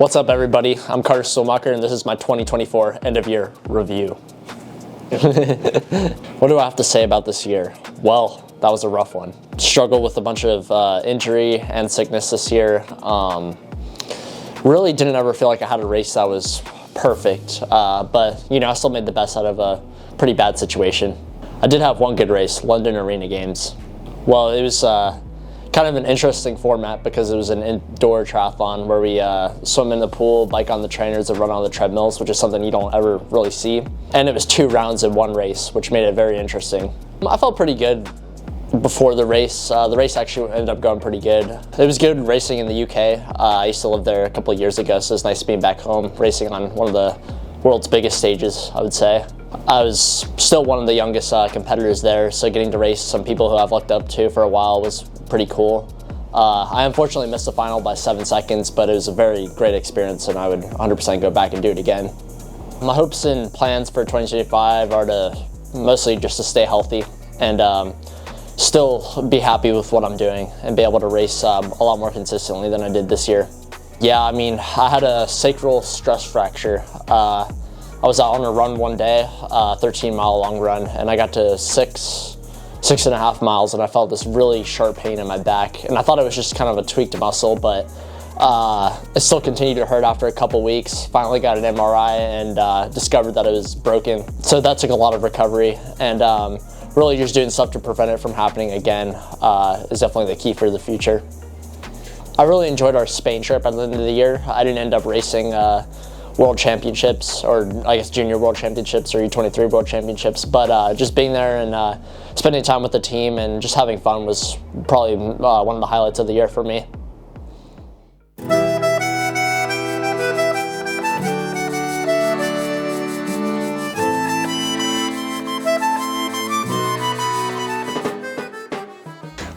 What's up, everybody? I'm Carter Stolmacher, and this is my 2024 end-of-year review. What do I have to say about this year? Well, that was a rough one. Struggled with a bunch of injury and sickness this year. Really didn't ever feel like I had a race that was perfect, but I still made the best out of a pretty bad situation. I did have one good race, London Arena Games. Well, it was kind of an interesting format because it was an indoor triathlon where we swim in the pool, bike on the trainers, and run on the treadmills, which is something you don't ever really see. And it was 2 rounds in one race, which made it very interesting. I felt pretty good before the race. The race actually ended up going pretty good. It was good racing in the UK. I used to live there a couple of years ago, so it's nice being back home, racing on one of the world's biggest stages, I would say. I was still one of the youngest competitors there, so getting to race some people who I've looked up to for a while was pretty cool. I unfortunately missed the final by 7 seconds, but it was a very great experience, and I would 100% go back and do it again. My hopes and plans for 2025 are to mostly just to stay healthy and still be happy with what I'm doing and be able to race a lot more consistently than I did this year. Yeah, I had a sacral stress fracture. I was out on a run one day, 13-mile long run, and I got to 6.5 miles, and I felt this really sharp pain in my back. And I thought it was just kind of a tweaked muscle, but it still continued to hurt after a couple weeks. Finally got an MRI and discovered that it was broken. So that took a lot of recovery, and really just doing stuff to prevent it from happening again is definitely the key for the future. I really enjoyed our Spain trip at the end of the year. I didn't end up racing World Championships, or I guess Junior World Championships or U23 World Championships, but just being there and spending time with the team and just having fun was probably one of the highlights of the year for me.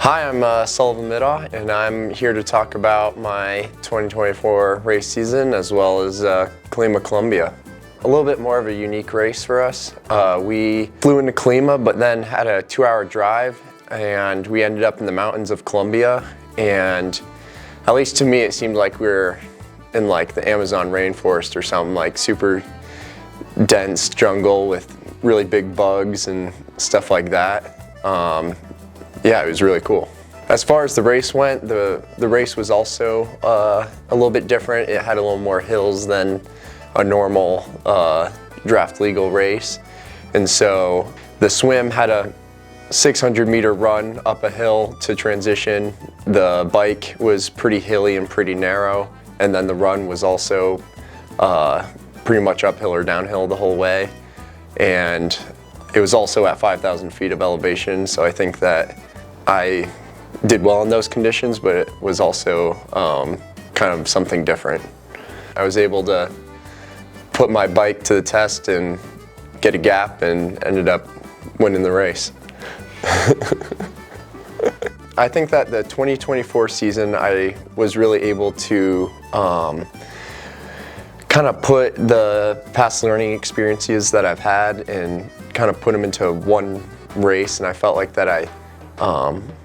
Hi, I'm Sullivan Middaugh, and I'm here to talk about my 2024 race season as well as Colima, Colombia. A little bit more of a unique race for us. We flew into Colima, but then had a 2-hour drive, and we ended up in the mountains of Colombia. And at least to me, it seemed like we were in like the Amazon rainforest or something, like super dense jungle with really big bugs and stuff like that. Yeah, it was really cool. As far as the race went, the race was also a little bit different. It had a little more hills than a normal draft legal race. And so the swim had a 600-meter run up a hill to transition. The bike was pretty hilly and pretty narrow. And then the run was also pretty much uphill or downhill the whole way. And it was also at 5,000 feet of elevation, so I think that I did well in those conditions, but it was also kind of something different. I was able to put my bike to the test and get a gap and ended up winning the race. I think that the 2024 season I was really able to kind of put the past learning experiences that I've had and kind of put them into one race, and I felt like that I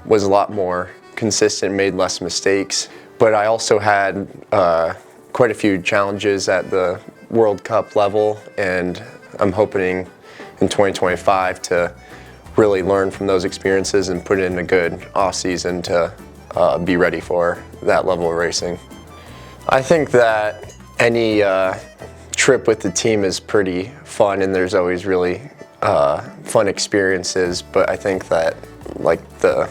was a lot more consistent, made less mistakes. But I also had quite a few challenges at the World Cup level, and I'm hoping in 2025 to really learn from those experiences and put in a good off-season to be ready for that level of racing. I think that any trip with the team is pretty fun, and there's always really fun experiences, but I think that like the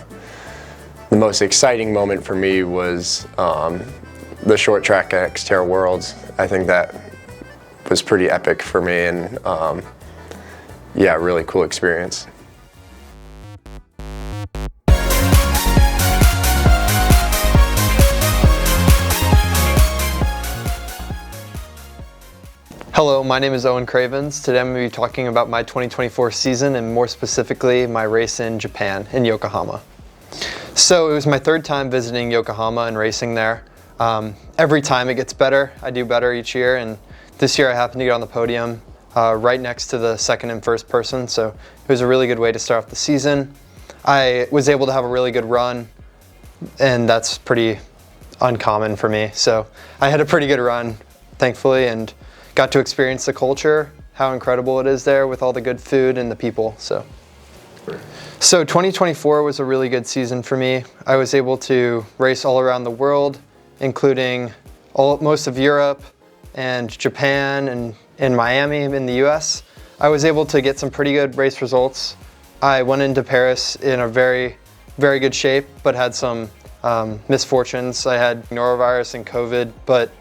most exciting moment for me was the short track at Xterra Worlds. I think that was pretty epic for me, and yeah, really cool experience. Hello, my name is Owen Cravens. Today I'm going to be talking about my 2024 season and more specifically my race in Japan, in Yokohama. So it was my 3rd time visiting Yokohama and racing there. Every time it gets better. I do better each year, and this year I happened to get on the podium right next to the 2nd and 1st person, so it was a really good way to start off the season. I was able to have a really good run, and that's pretty uncommon for me. So I had a pretty good run thankfully, and got to experience the culture, how incredible it is there with all the good food and the people. So 2024 was a really good season for me. I was able to race all around the world, including most of Europe and Japan and in Miami in the US. I was able to get some pretty good race results. I went into Paris in a very, very good shape, but had some misfortunes. I had norovirus and COVID, but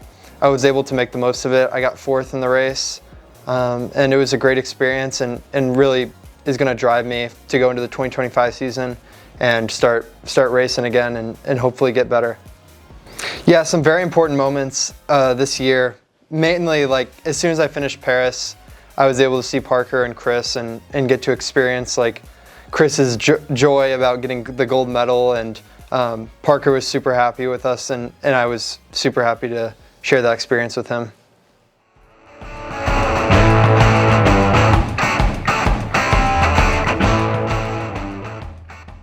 I was able to make the most of it. I got 4th in the race, and it was a great experience and really is going to drive me to go into the 2025 season and start racing again and hopefully get better. Yeah, some very important moments this year. Mainly, like, as soon as I finished Paris, I was able to see Parker and Chris and get to experience like Chris's joy about getting the gold medal, and Parker was super happy with us, and I was super happy to share that experience with him.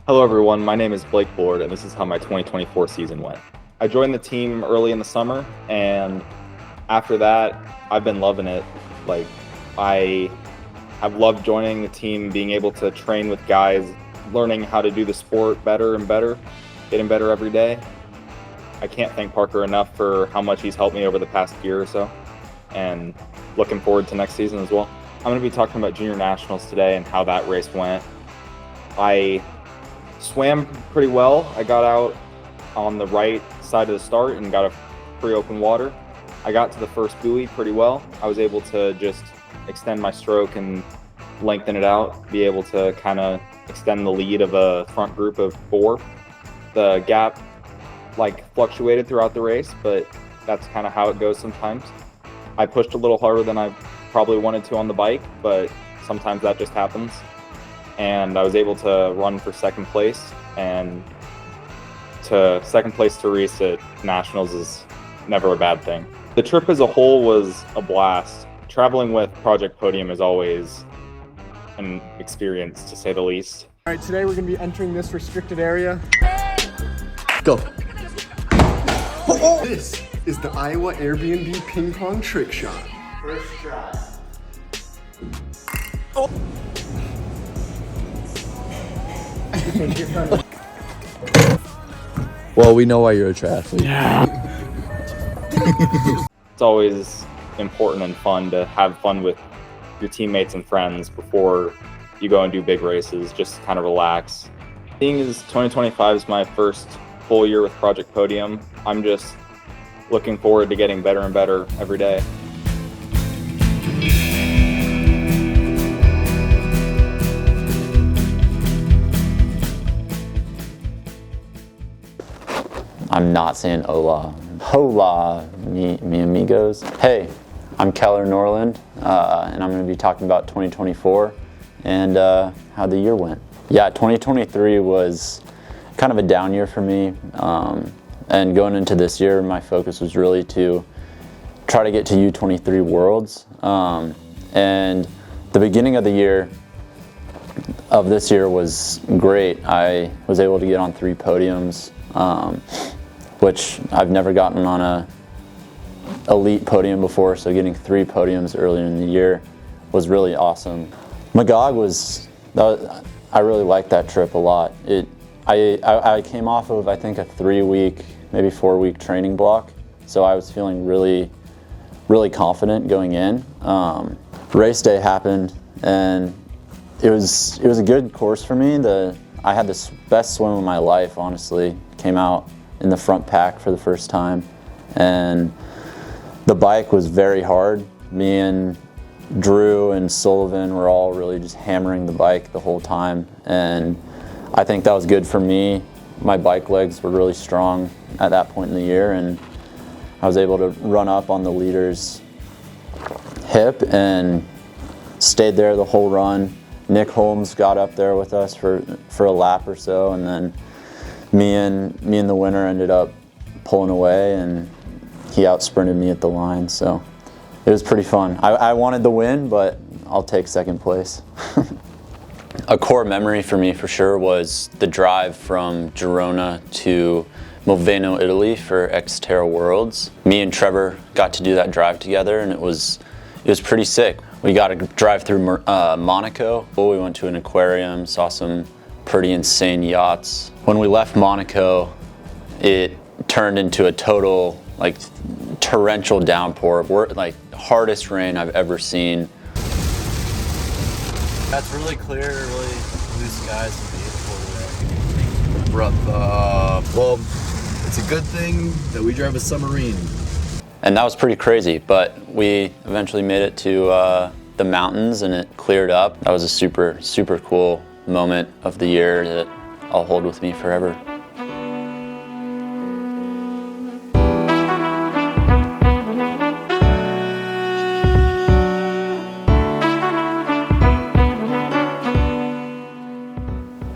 Hello everyone, my name is Blake Board, and this is how my 2024 season went. I joined the team early in the summer, and after that, I've been loving it. Like, I have loved joining the team, being able to train with guys, learning how to do the sport better and better, getting better every day. I can't thank Parker enough for how much he's helped me over the past year or so, and looking forward to next season as well. I'm going to be talking about Junior Nationals today and how that race went. I swam pretty well. I got out on the right side of the start and got a free open water. I got to the first buoy pretty well. I was able to just extend my stroke and lengthen it out, be able to kind of extend the lead of a front group of 4. The gap fluctuated throughout the race, but that's kind of how it goes sometimes. I pushed a little harder than I probably wanted to on the bike, but sometimes that just happens. And I was able to run for second place, and second place to race at Nationals is never a bad thing. The trip as a whole was a blast. Traveling with Project Podium is always an experience, to say the least. All right, today we're going to be entering this restricted area. Go. This is the Iowa Airbnb ping pong trick shot. First try. Well, we know why you're a triathlete. It's always important and fun to have fun with your teammates and friends before you go and do big races, just kind of relax. Seeing as 2025 is my first full year with Project Podium, I'm just looking forward to getting better and better every day. I'm not saying hola. Hola, mi amigos. Hey, I'm Keller Norland, and I'm going to be talking about 2024 and how the year went. Yeah, 2023 was kind of a down year for me, and going into this year, my focus was really to try to get to U23 Worlds, and the beginning of the year of this year was great. I was able to get on 3 podiums, which I've never gotten on a elite podium before, so getting 3 podiums earlier in the year was really awesome. Magog I really liked that trip a lot. I came off of, I think, a 3-week, maybe 4-week training block, so I was feeling really, really confident going in. Race day happened, and it was a good course for me. I had the best swim of my life, honestly. Came out in the front pack for the first time, and the bike was very hard. Me and Drew and Sullivan were all really just hammering the bike the whole time, and I think that was good for me. My bike legs were really strong at that point in the year, and I was able to run up on the leader's hip and stayed there the whole run. Nick Holmes got up there with us for a lap or so, and then me and the winner ended up pulling away, and he out-sprinted me at the line, so it was pretty fun. I wanted the win, but I'll take second place. A core memory for me for sure was the drive from Girona to Moveno, Italy for Xterra Worlds. Me and Trevor got to do that drive together, and it was pretty sick. We got to drive through Monaco. We went to an aquarium, saw some pretty insane yachts. When we left Monaco, it turned into a total like torrential downpour, like hardest rain I've ever seen. That's really clear, really blue skies and beautiful today. Well, it's a good thing that we drive a submarine. And that was pretty crazy, but we eventually made it to the mountains and it cleared up. That was a super, super cool moment of the year that I'll hold with me forever.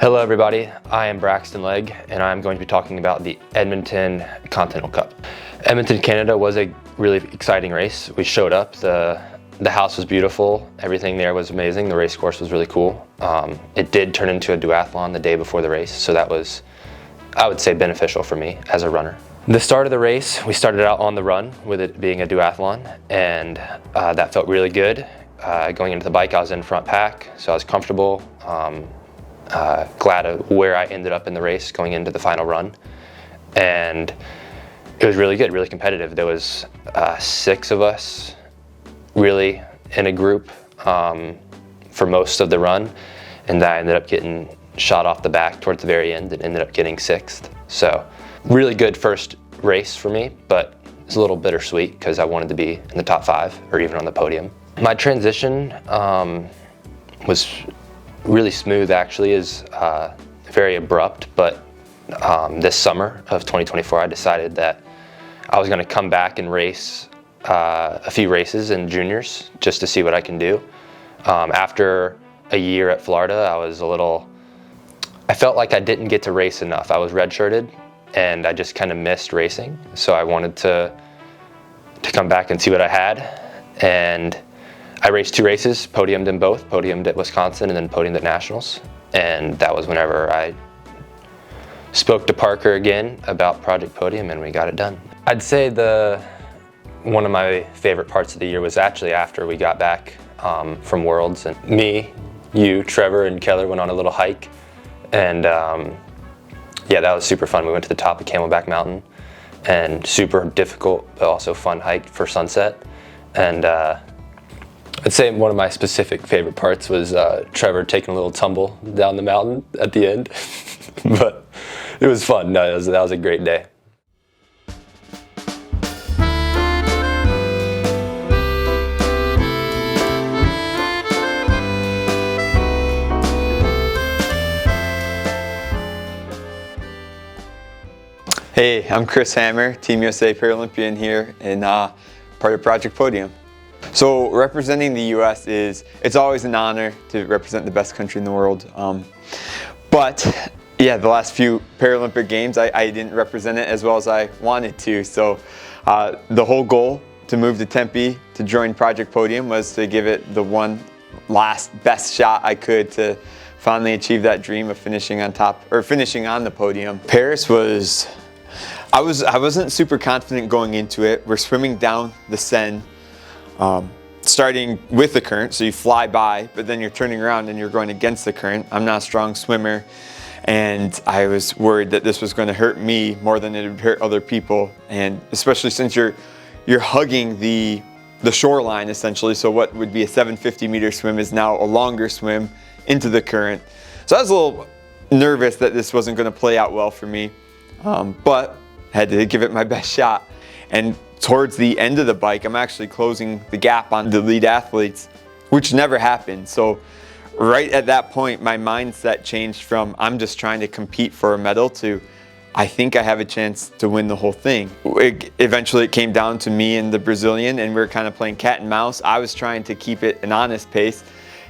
Hello everybody, I am Braxton Legg and I'm going to be talking about the Edmonton Continental Cup. Edmonton, Canada was a really exciting race. We showed up, the house was beautiful, everything there was amazing, the race course was really cool. It did turn into a duathlon the day before the race, so that was, I would say, beneficial for me as a runner. The start of the race, we started out on the run with it being a duathlon, and that felt really good. Going into the bike, I was in front pack, so I was comfortable. Glad of where I ended up in the race going into the final run, and it was really good, really competitive. There was 6 of us really in a group for most of the run, and I ended up getting shot off the back towards the very end and ended up getting 6th. So really good first race for me, but it's a little bittersweet because I wanted to be in the top 5 or even on the podium. My transition was really smooth, actually, is very abrupt, but this summer of 2024 I decided that I was going to come back and race a few races in juniors just to see what I can do. After a year at Florida, I felt like I didn't get to race enough. I was redshirted and I just kind of missed racing, so I wanted to come back and see what I had, and I raced 2 races, podiumed in both, podiumed at Wisconsin and then podiumed at Nationals. And that was whenever I spoke to Parker again about Project Podium and we got it done. I'd say one of my favorite parts of the year was actually after we got back from Worlds, and me, you, Trevor, and Keller went on a little hike. And yeah, that was super fun. We went to the top of Camelback Mountain, and super difficult, but also fun hike for sunset. And I'd say one of my specific favorite parts was Trevor taking a little tumble down the mountain at the end, but it was fun. No, that was a great day. Hey, I'm Chris Hammer, Team USA Paralympian here and part of Project Podium. So representing the U.S. it's always an honor to represent the best country in the world. But yeah, the last few Paralympic Games, I didn't represent it as well as I wanted to. So the whole goal to move to Tempe to join Project Podium was to give it the one last best shot I could to finally achieve that dream of finishing on top, or finishing on the podium. Paris was, I wasn't super confident going into it. We're swimming down the Seine, starting with the current, so you fly by, but then you're turning around and you're going against the current. I'm not a strong swimmer, and I was worried that this was going to hurt me more than it would hurt other people, and especially since you're hugging the shoreline essentially, so what would be a 750 meter swim is now a longer swim into the current. So I was a little nervous that this wasn't going to play out well for me, but had to give it my best shot. And towards the end of the bike, I'm actually closing the gap on the lead athletes, which never happened. So right at that point, my mindset changed from I'm just trying to compete for a medal to I think I have a chance to win the whole thing. Eventually it came down to me and the Brazilian, and we were kind of playing cat and mouse. I was trying to keep it an honest pace.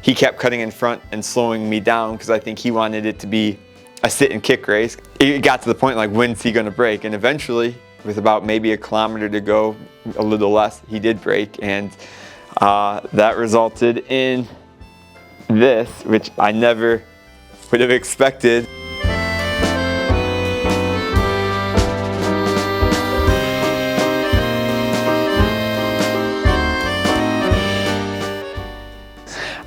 He kept cutting in front and slowing me down because I think he wanted it to be a sit and kick race. It got to the point like, when's he gonna break? And eventually, with about maybe a kilometer to go, a little less, he did break, and that resulted in this, which I never would have expected.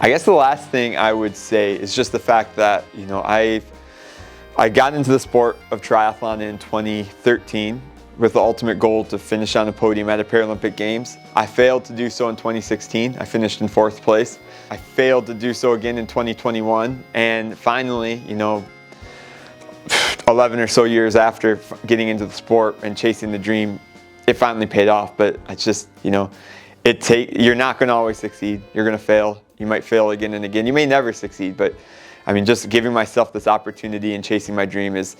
I guess the last thing I would say is just the fact that, I got into the sport of triathlon in 2013 with the ultimate goal to finish on the podium at a Paralympic Games. I failed to do so in 2016. I finished in 4th place. I failed to do so again in 2021. And finally, 11 or so years after getting into the sport and chasing the dream, it finally paid off. But it's just, you're not going to always succeed. You're going to fail. You might fail again and again. You may never succeed, but just giving myself this opportunity and chasing my dream has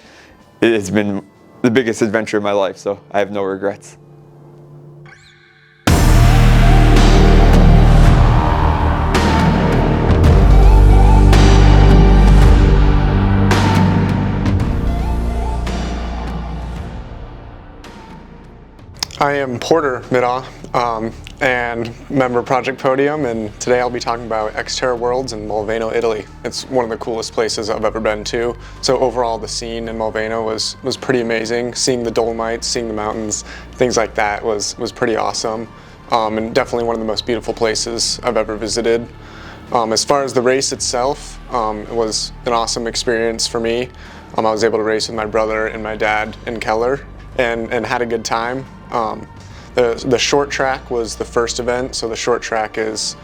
been the biggest adventure of my life, so I have no regrets. I am Porter Middaugh, and member of Project Podium, and today I'll be talking about Xterra Worlds in Mulveno, Italy. It's one of the coolest places I've ever been to. So overall, the scene in Mulveno was pretty amazing. Seeing the Dolomites, seeing the mountains, things like that was pretty awesome, and definitely one of the most beautiful places I've ever visited. As far as the race itself, it was an awesome experience for me. I was able to race with my brother and my dad in Keller, and had a good time. The short track was the first event, so the short track is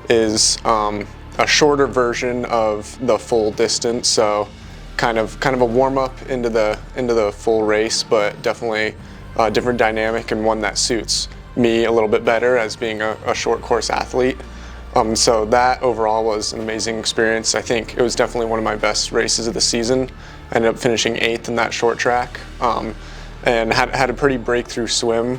a shorter version of the full distance, so kind of a warm up into the full race, but definitely a different dynamic and one that suits me a little bit better as being a short course athlete. So that overall was an amazing experience. I think it was definitely one of my best races of the season. I ended up finishing 8th in that short track. And had a pretty breakthrough swim,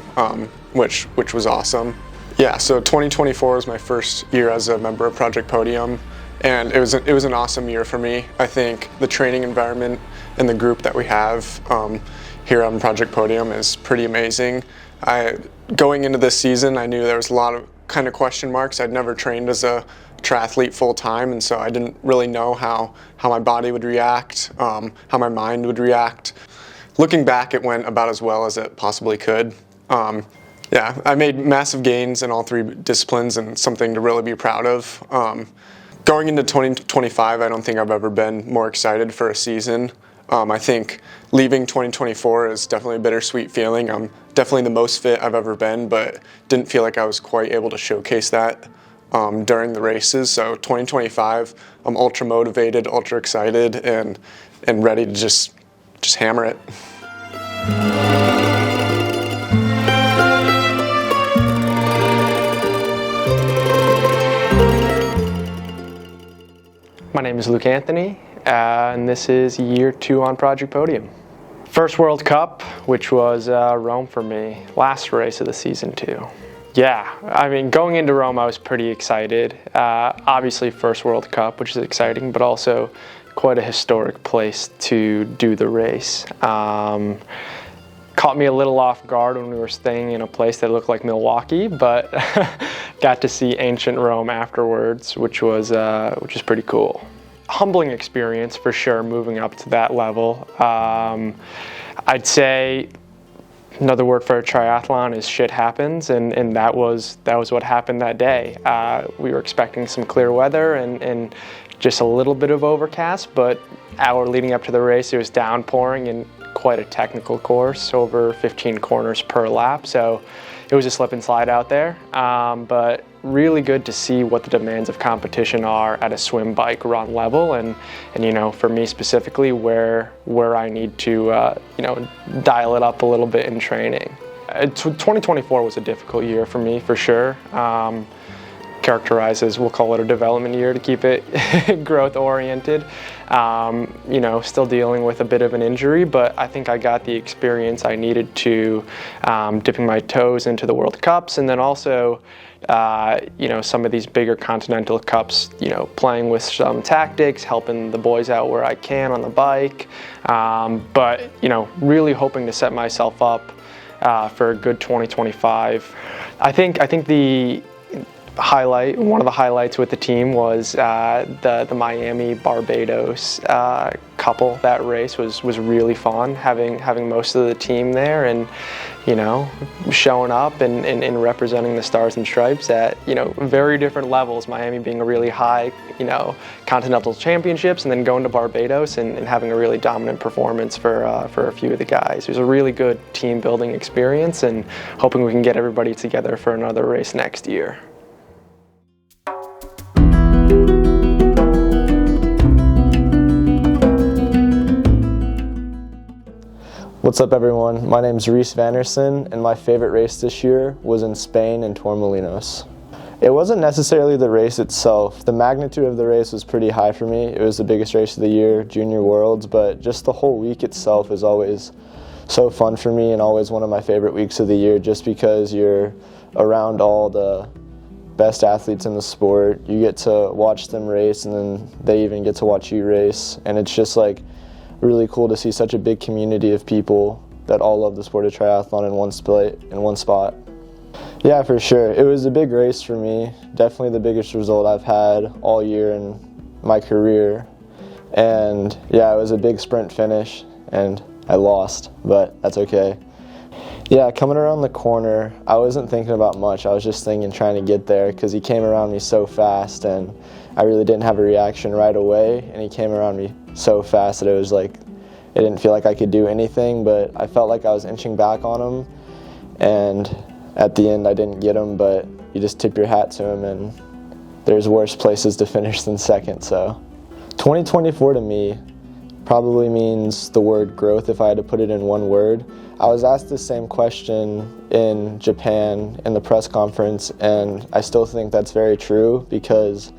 which was awesome. Yeah, so 2024 was my first year as a member of Project Podium, and it was an awesome year for me. I think the training environment and the group that we have here on Project Podium is pretty amazing. Going into this season, I knew there was a lot of kind of question marks. I'd never trained as a triathlete full time, and so I didn't really know how my body would react, how my mind would react. Looking back, it went about as well as it possibly could. Yeah, I made massive gains in all 3 disciplines and something to really be proud of. Going into 2025, I don't think I've ever been more excited for a season. I think leaving 2024 is definitely a bittersweet feeling. I'm definitely the most fit I've ever been, but didn't feel like I was quite able to showcase that during the races. So 2025, I'm ultra motivated, ultra excited, and ready to just hammer it. My name is Luke Anthony, and this is year 2 on Project Podium. First World Cup, which was Rome for me, last race of the season too. Yeah, going into Rome, I was pretty excited. Obviously, first World Cup, which is exciting, but also quite a historic place to do the race. Caught me a little off guard when we were staying in a place that looked like Milwaukee, but got to see ancient Rome afterwards, which was pretty cool. Humbling experience for sure, moving up to that level. I'd say another word for a triathlon is shit happens, and that was what happened that day. We were expecting some clear weather and just a little bit of overcast, but hour leading up to the race, it was downpouring and quite a technical course, over 15 corners per lap, so it was a slip and slide out there, but really good to see what the demands of competition are at a swim, bike, run level, and for me specifically, where I need to dial it up a little bit in training. 2024 was a difficult year for me, for sure. Characterized as, we'll call it a development year to keep it growth oriented. Still dealing with a bit of an injury, but I think I got the experience I needed to dipping my toes into the World Cups, and then also some of these bigger continental cups, playing with some tactics, helping the boys out where I can on the bike, but really hoping to set myself up for a good 2025. I think one of the highlights with the team was the Miami Barbados couple that race was really fun, having most of the team there, and showing up and representing the Stars and Stripes at very different levels. Miami being a really high continental championships, and then going to Barbados and having a really dominant performance for a few of the guys. It was a really good team building experience, and hoping we can get everybody together for another race next year. What's up, everyone? My name is Reese Vanderson, and my favorite race this year was in Spain in Torremolinos. It wasn't necessarily the race itself. The magnitude of the race was pretty high for me. It was the biggest race of the year, Junior Worlds, but just the whole week itself is always so fun for me and always one of my favorite weeks of the year, just because you're around all the best athletes in the sport. You get to watch them race, and then they even get to watch you race, and it's just like really cool to see such a big community of people that all love the sport of triathlon in one spot. Yeah, for sure. It was a big race for me. Definitely the biggest result I've had all year in my career. And yeah, it was a big sprint finish, and I lost, but that's okay. Yeah, coming around the corner, I wasn't thinking about much. I was just trying to get there, because he came around me so fast, and I really didn't have a reaction right away, and he came around me so fast that it was like, it didn't feel like I could do anything, but I felt like I was inching back on him, and at the end I didn't get him, but you just tip your hat to him, and there's worse places to finish than second. So 2024 to me probably means the word growth, if I had to put it in one word. I was asked the same question in Japan in the press conference, and I still think that's very true because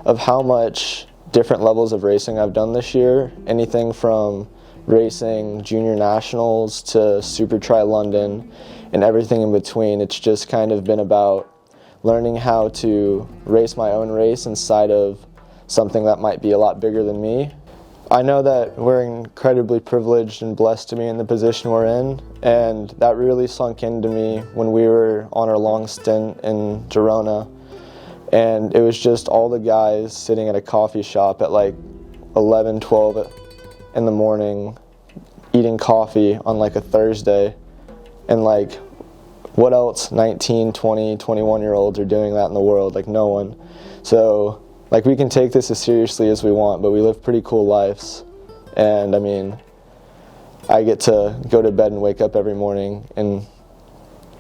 of how much different levels of racing I've done this year. Anything from racing junior nationals to Super Tri London and everything in between. It's just kind of been about learning how to race my own race inside of something that might be a lot bigger than me. I know that we're incredibly privileged and blessed to be in the position we're in, and that really sunk into me when we were on our long stint in Girona. And it was just all the guys sitting at a coffee shop at like 11, 12 in the morning, eating coffee on like a Thursday. And like, what else 19, 20, 21-year-olds are doing that in the world? Like, no one. So like, we can take this as seriously as we want, but we live pretty cool lives. And I mean, I get to go to bed and wake up every morning and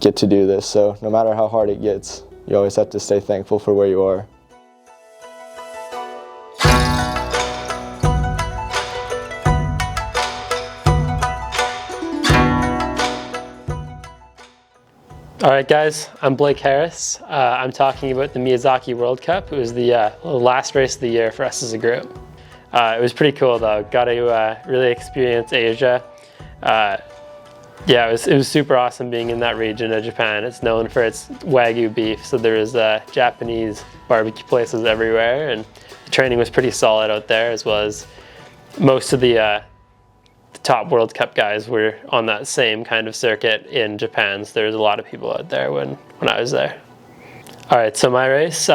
get to do this. So no matter how hard it gets, you always have to stay thankful for where you are. All right, guys, I'm Blake Harris. I'm talking about the Miyazaki World Cup. It was the last race of the year for us as a group. It was pretty cool, though. Got to really experience Asia. Yeah, it was super awesome being in that region of Japan. It's known for its Wagyu beef, so there was Japanese barbecue places everywhere, and the training was pretty solid out there, as well as most of the top World Cup guys were on that same kind of circuit in Japan, so there was a lot of people out there when I was there. All right, so my race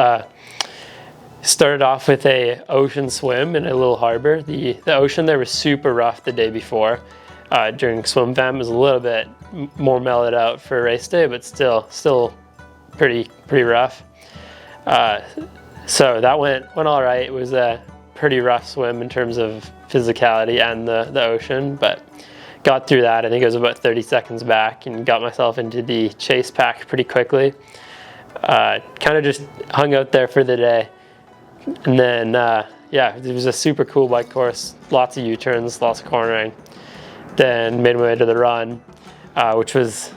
started off with a ocean swim in a little harbor. The ocean there was super rough the day before. During swim fam, it was a little bit more mellowed out for race day, but still pretty rough. So that went all right. It was a pretty rough swim in terms of physicality and the ocean, but got through that. I think it was about 30 seconds back, and got myself into the chase pack pretty quickly. Kind of just hung out there for the day, and then yeah, it was a super cool bike course, lots of U-turns, lots of cornering. Then made my way to the run, which was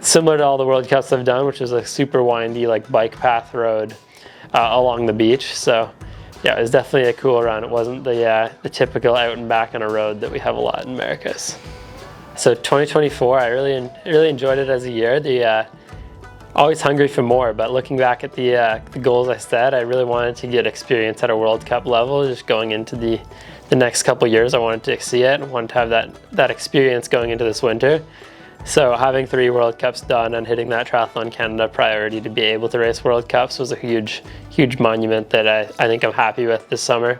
similar to all the World Cups I've done, which was a super windy like bike path road along the beach. So yeah, it was definitely a cool run. It wasn't the typical out and back on a road that we have a lot in Americas. So 2024, I really enjoyed it as a year. Always hungry for more, but looking back at the goals I set, I really wanted to get experience at a World Cup level. Just going into the next couple years, I wanted to see it. I wanted to have that experience going into this winter. So having 3 World Cups done and hitting that Triathlon Canada priority to be able to race World Cups was a huge monument that I think I'm happy with this summer.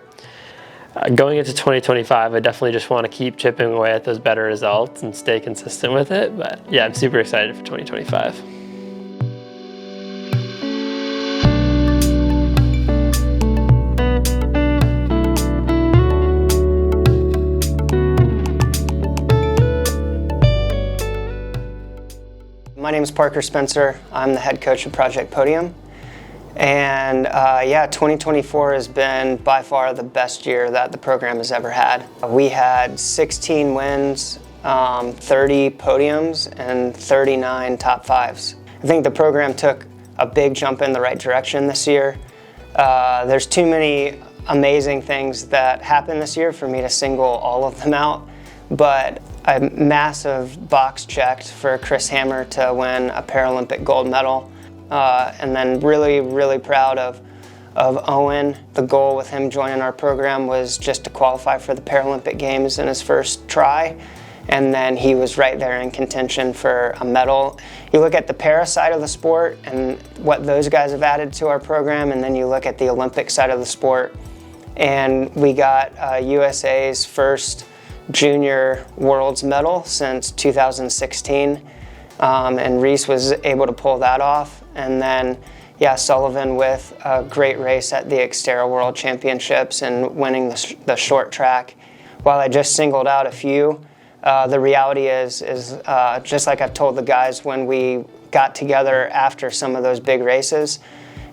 Going into 2025, I definitely just want to keep chipping away at those better results and stay consistent with it. But yeah, I'm super excited for 2025. My name is Parker Spencer. I'm the head coach of Project Podium. And yeah, 2024 has been by far the best year that the program has ever had. We had 16 wins, 30 podiums, and 39 top fives. I think the program took a big jump in the right direction this year. There's too many amazing things that happened this year for me to single all of them out, but a massive box checked for Chris Hammer to win a Paralympic gold medal. And then really proud of Owen. The goal with him joining our program was just to qualify for the Paralympic Games in his first try. And then he was right there in contention for a medal. You look at the para side of the sport and what those guys have added to our program, and then you look at the Olympic side of the sport. And we got USA's first junior world's medal since 2016. And Reese was able to pull that off. And then, yeah, Sullivan with a great race at the Xterra World Championships and winning the short track. While I just singled out a few, the reality is just like I've told the guys when we got together after some of those big races,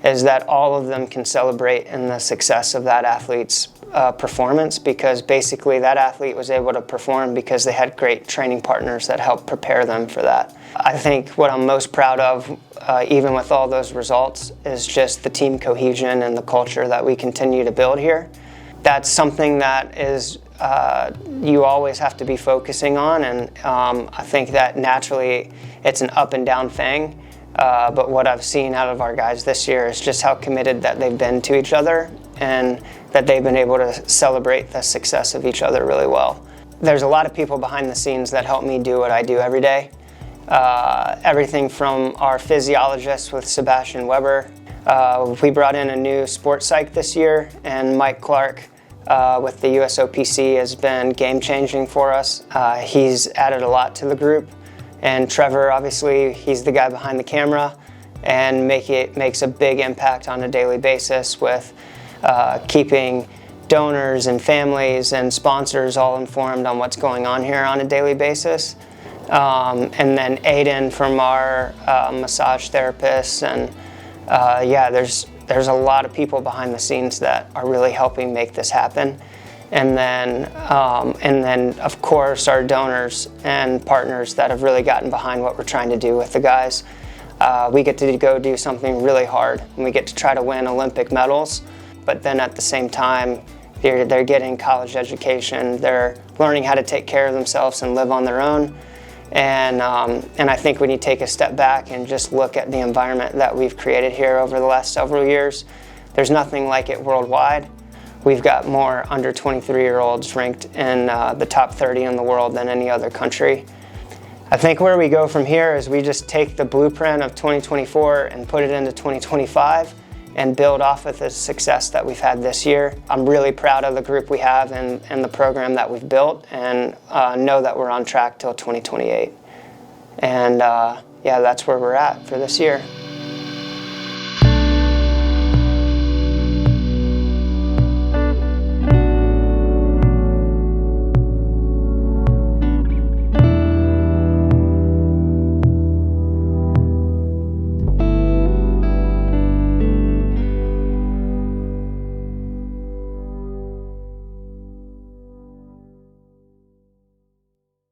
is that all of them can celebrate in the success of that athlete's performance, because basically that athlete was able to perform because they had great training partners that helped prepare them for that. I think what I'm most proud of, even with all those results, is just the team cohesion and the culture that we continue to build here. That's something that is you always have to be focusing on, and I think that naturally it's an up and down thing. But what I've seen out of our guys this year is just how committed that they've been to each other, and that they've been able to celebrate the success of each other really well. There's a lot of people behind the scenes that help me do what I do every day. Everything from our physiologist with Sebastian Weber. We brought in a new sports psych this year, and Mike Clark with the USOPC has been game-changing for us. He's added a lot to the group. And Trevor, obviously, he's the guy behind the camera and makes a big impact on a daily basis with keeping donors and families and sponsors all informed on what's going on here on a daily basis. And then Aiden from our massage therapists, and yeah, there's a lot of people behind the scenes that are really helping make this happen. And then of course our donors and partners that have really gotten behind what we're trying to do with the guys. We get to go do something really hard, and we get to try to win Olympic medals, but then at the same time they're getting college education, they're learning how to take care of themselves and live on their own. And I think when you take a step back and just look at the environment that we've created here over the last several years, there's nothing like it worldwide. We've got more under 23-year-olds ranked in the top 30 in the world than any other country. I think where we go from here is we just take the blueprint of 2024 and put it into 2025 and build off of the success that we've had this year. I'm really proud of the group we have and the program that we've built, and know that we're on track till 2028. And yeah, that's where we're at for this year.